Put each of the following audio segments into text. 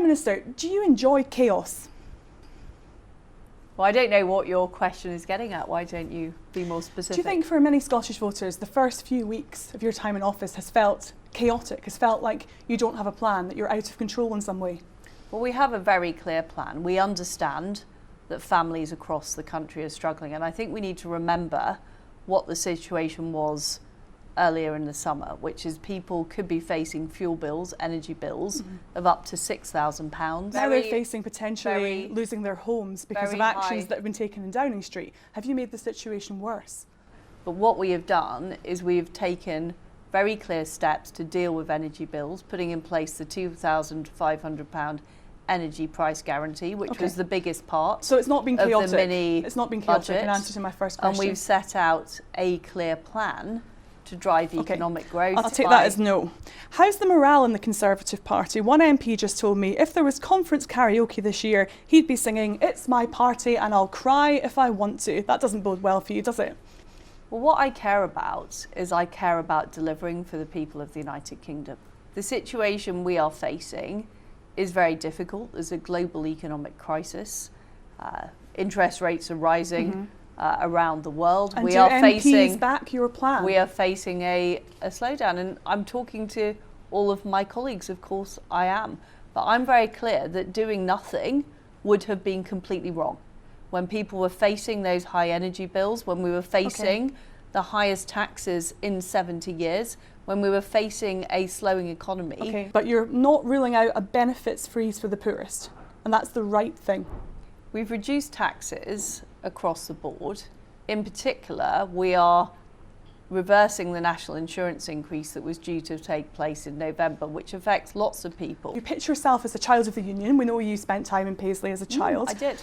Prime Minister, do you enjoy chaos? Well, I don't know what your question is getting at. Why don't you be more specific? Do you think for many Scottish voters, the first few weeks of your time in office has felt chaotic, has felt like you don't have a plan, that you're out of control in some way? Well, we have a very clear plan. We understand that families across the country are struggling, and I think we need to remember what the situation was earlier in the summer, which is people could be facing fuel bills, energy bills of up to £6,000. Now they're facing potentially losing their homes because of actions that have been taken in Downing Street. Have you made the situation worse? But what we have done is we've taken very clear steps to deal with energy bills, putting in place the £2,500 energy price guarantee, which was the biggest part. So it's not been chaotic. Of the mini it's not been chaotic. Budget. In answer to my first question. And we've set out a clear plan to drive economic growth. I'll take that as no. How's the morale in the Conservative Party? One MP just told me if there was conference karaoke this year, he'd be singing "It's my party and I'll cry if I want to." That doesn't bode well for you, does it? Well, what I care about is I care about delivering for the people of the United Kingdom. The situation we are facing is very difficult. There's a global economic crisis. Interest rates are rising around the world. And we are MPs back your plan? We are facing a slowdown, and I'm talking to all of my colleagues, of course I am. But I'm very clear that doing nothing would have been completely wrong. When people were facing those high energy bills, when we were facing the highest taxes in 70 years, when we were facing a slowing economy. Okay, but you're not ruling out a benefits freeze for the poorest, and that's the right thing. We've reduced taxes across the board. In particular, we are reversing the national insurance increase that was due to take place in November, which affects lots of people. You picture yourself as a child of the Union. We know you spent time in Paisley as a child. I did.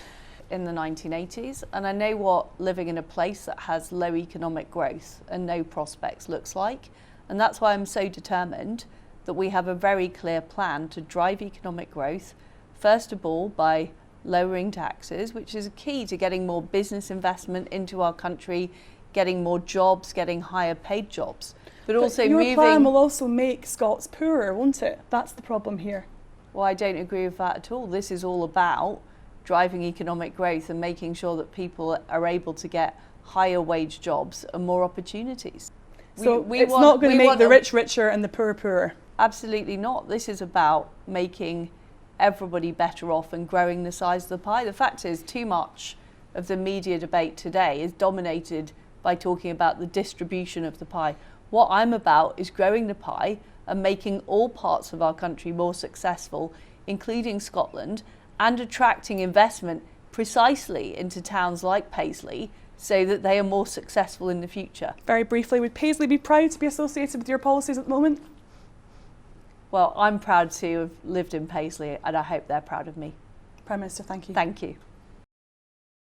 In the 1980s, and I know what living in a place that has low economic growth and no prospects looks like, and that's why I'm so determined that we have a very clear plan to drive economic growth, first of all by lowering taxes, which is a key to getting more business investment into our country, getting more jobs, getting higher paid jobs, but also your moving... plan will also make Scots poorer, won't it? That's the problem here. Well, I don't agree with that at all. This is all about driving economic growth and making sure that people are able to get higher wage jobs and more opportunities. So it's not going to make the rich richer and the poor poorer? Absolutely not. This is about making everybody better off and growing the size of the pie. The fact is, too much of the media debate today is dominated by talking about the distribution of the pie. What I'm about is growing the pie and making all parts of our country more successful, including Scotland, and attracting investment precisely into towns like Paisley so that they are more successful in the future. Very briefly, would Paisley be proud to be associated with your policies at the moment? Well, I'm proud to have lived in Paisley, and I hope they're proud of me. Prime Minister, thank you. Thank you.